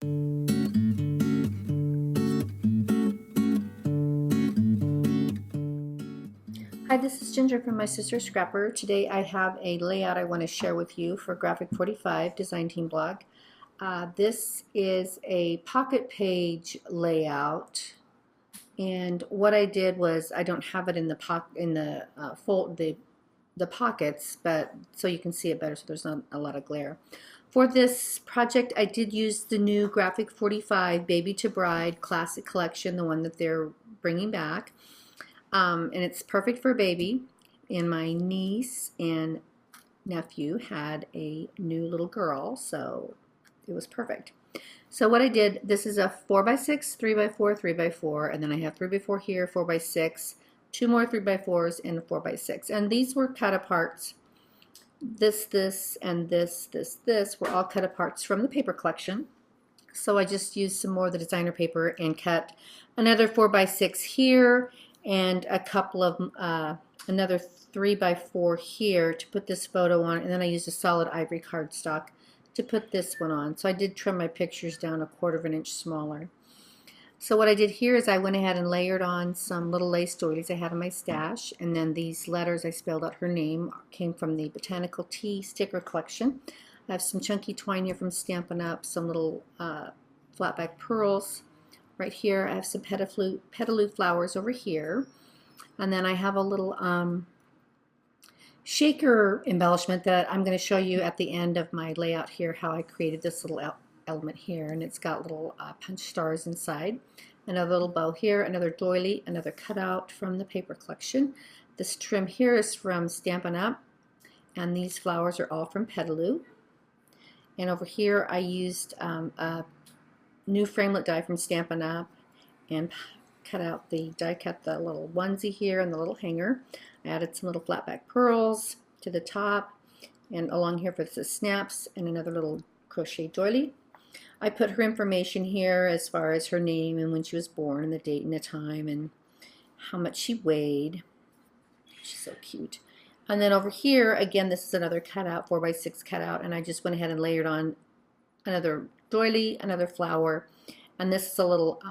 Hi, this is Ginger from My Sister Scrapper. Today I have a layout I want to share with you for Graphic 45 Design Team Blog. This is a pocket page layout, and what I did was I don't have it in the pockets, but so you can see it better, so there's not a lot of glare. For this project, I did use the new Graphic 45 Baby to Bride Classic Collection, the one that they're bringing back. And it's perfect for a baby. And my niece and nephew had a new little girl, so it was perfect. So what I did, this is a 4x6, 3x4, 3x4, and then I have 3x4 here, 4x6, two more 3x4s, and a 4x6. And these were cut aparts. This, and this were all cut aparts from the paper collection. So I just used some more of the designer paper and cut another 4x6 here, and a couple of another 3x4 here to put this photo on, and then I used a solid ivory cardstock to put this one on. So I did trim my pictures down 1/4 of an inch smaller. So what I did here is I went ahead and layered on some little lace doilies I had in my stash, and then these letters I spelled out her name came from the Botanical Tea sticker collection. I have some chunky twine here from Stampin' Up, some little flat back pearls. Right here I have some petaloo flowers over here, and then I have a little shaker embellishment that I'm going to show you at the end of my layout here, how I created this little element here, and it's got little punch stars inside. Another little bow here, another doily, another cutout from the paper collection. This trim here is from Stampin' Up, and these flowers are all from Petaloo. And over here I used a new framelit die from Stampin' Up and die cut the little onesie here and the little hanger. I added some little flat back pearls to the top, and along here for the snaps, and another little crochet doily. I put her information here as far as her name and when she was born and the date and the time and how much she weighed. She's so cute. And then over here, again, this is another cutout, 4x6 cutout, and I just went ahead and layered on another doily, another flower, and this is a little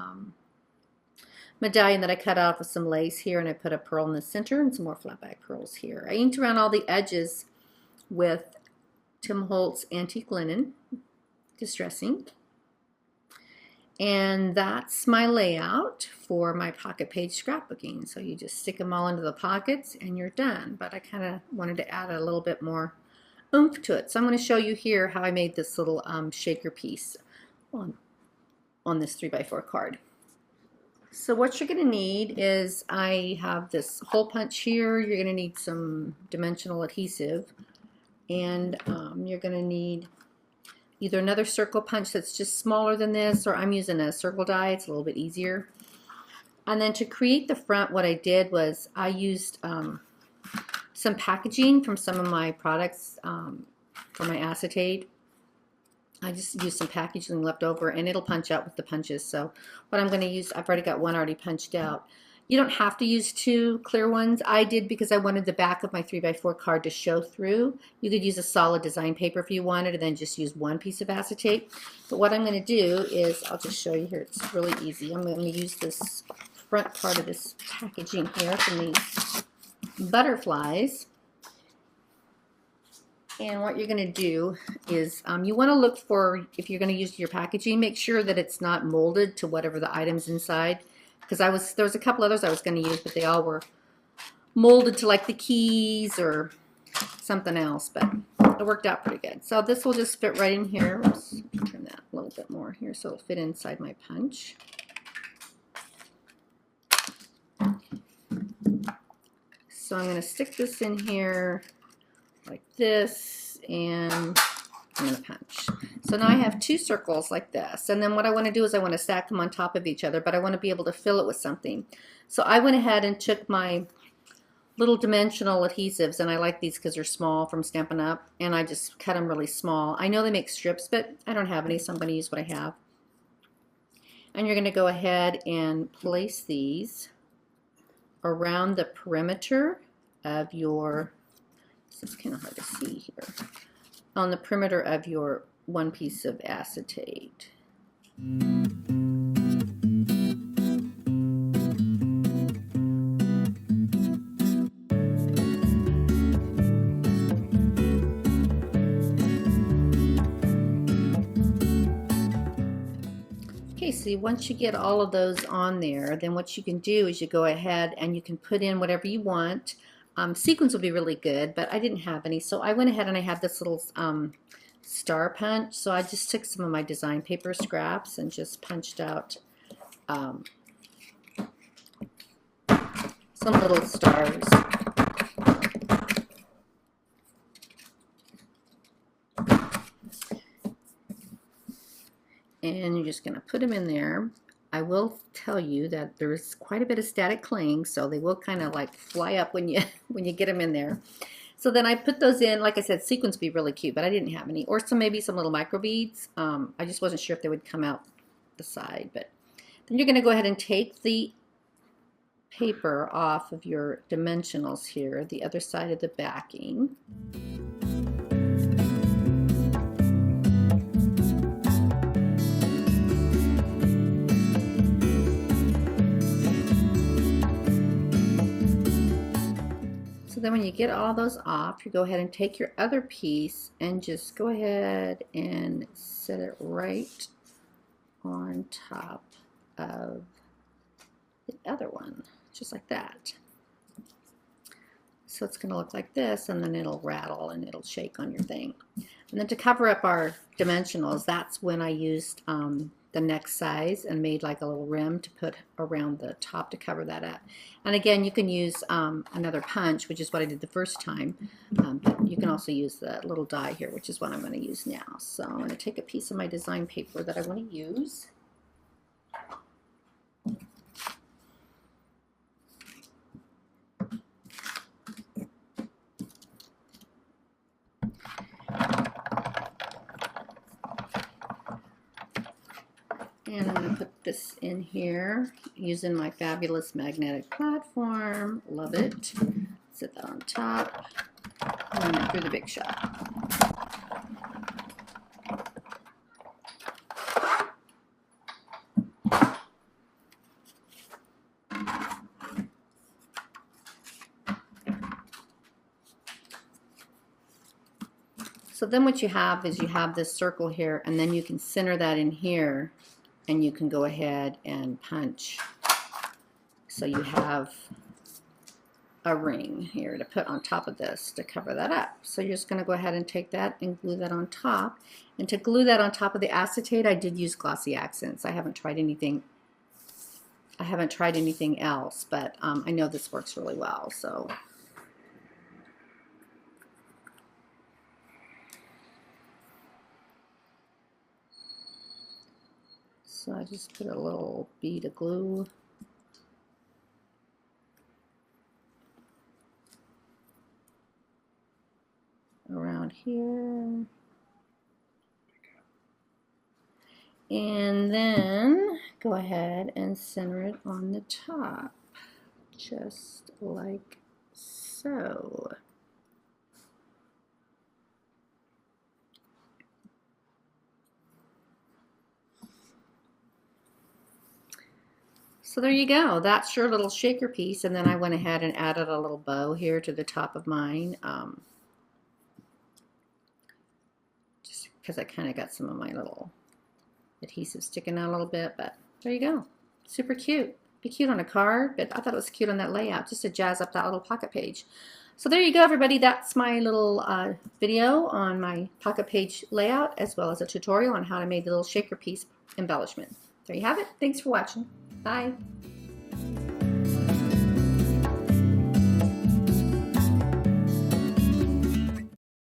medallion that I cut off with some lace here, and I put a pearl in the center and some more flat back pearls here. I inked around all the edges with Tim Holtz Antique Linen Distress Ink. And that's my layout for my pocket page scrapbooking. So you just stick them all into the pockets and you're done. But I kind of wanted to add a little bit more oomph to it. So I'm going to show you here how I made this little shaker piece on this 3x4 card. So what you're going to need is, I have this hole punch here. You're going to need some dimensional adhesive, and you're going to need either another circle punch that's just smaller than this, or I'm using a circle die. It's a little bit easier. And then to create the front, what I did was I used some packaging from some of my products for my acetate. I just used some packaging left over, and it'll punch out with the punches. So what I'm going to use, I've already got one already punched out. You don't have to use two clear ones. I did because I wanted the back of my 3x4 card to show through. You could use a solid design paper if you wanted, and then just use one piece of acetate. But what I'm going to do is, I'll just show you here. It's really easy. I'm going to use this front part of this packaging here from these butterflies. And what you're going to do is you want to look for, if you're going to use your packaging, make sure that it's not molded to whatever the items inside. Because there was a couple others I was going to use, but they all were molded to like the keys or something else. But it worked out pretty good. So this will just fit right in here. Let's turn that a little bit more here so it'll fit inside my punch. So I'm going to stick this in here like this, and I'm going to punch. So now I have two circles like this, and then what I want to do is I want to stack them on top of each other, but I want to be able to fill it with something. So I went ahead and took my little dimensional adhesives, and I like these because they're small from Stampin' Up, and I just cut them really small. I know they make strips, but I don't have any, so I'm going to use what I have. And you're going to go ahead and place these around the perimeter of your, this is kind of hard to see here, on the perimeter of your one piece of acetate. Okay, so once you get all of those on there, then what you can do is you go ahead and you can put in whatever you want. Sequins will be really good, but I didn't have any, so I went ahead and I had this little star punch. So I just took some of my design paper scraps and just punched out some little stars. And you're just going to put them in there. I will tell you that there's quite a bit of static cling, so they will kind of like fly up when you when you get them in there. So then I put those in. Like I said, sequins would be really cute, but I didn't have any, or maybe some little micro beads. I just wasn't sure if they would come out the side. But then you're going to go ahead and take the paper off of your dimensionals here, the other side of the backing. Then when you get all those off, you go ahead and take your other piece and just go ahead and set it right on top of the other one, just like that. So it's going to look like this, and then it'll rattle and it'll shake on your thing. And then to cover up our dimensionals, that's when I used the next size and made like a little rim to put around the top to cover that up. And again, you can use another punch, which is what I did the first time, but you can also use the little die here, which is what I'm going to use now. So I'm going to take a piece of my design paper that I want to use. And I'm going to put this in here using my fabulous magnetic platform. Love it. Set that on top. And then through the big shot. So then what you have is you have this circle here, and then you can center that in here. And you can go ahead and punch. So you have a ring here to put on top of this to cover that up. So you're just going to go ahead and take that and glue that on top. And to glue that on top of the acetate, I did use glossy accents. I haven't tried anything else, but I know this works really well. So I just put a little bead of glue around here. And then go ahead and center it on the top, just like so. So there you go. That's your little shaker piece. And then I went ahead and added a little bow here to the top of mine. Just because I kind of got some of my little adhesive sticking out a little bit. But there you go. Super cute. Be cute on a card, but I thought it was cute on that layout, just to jazz up that little pocket page. So there you go, everybody. That's my little video on my pocket page layout, as well as a tutorial on how to make the little shaker piece embellishment. There you have it. Thanks for watching. Bye.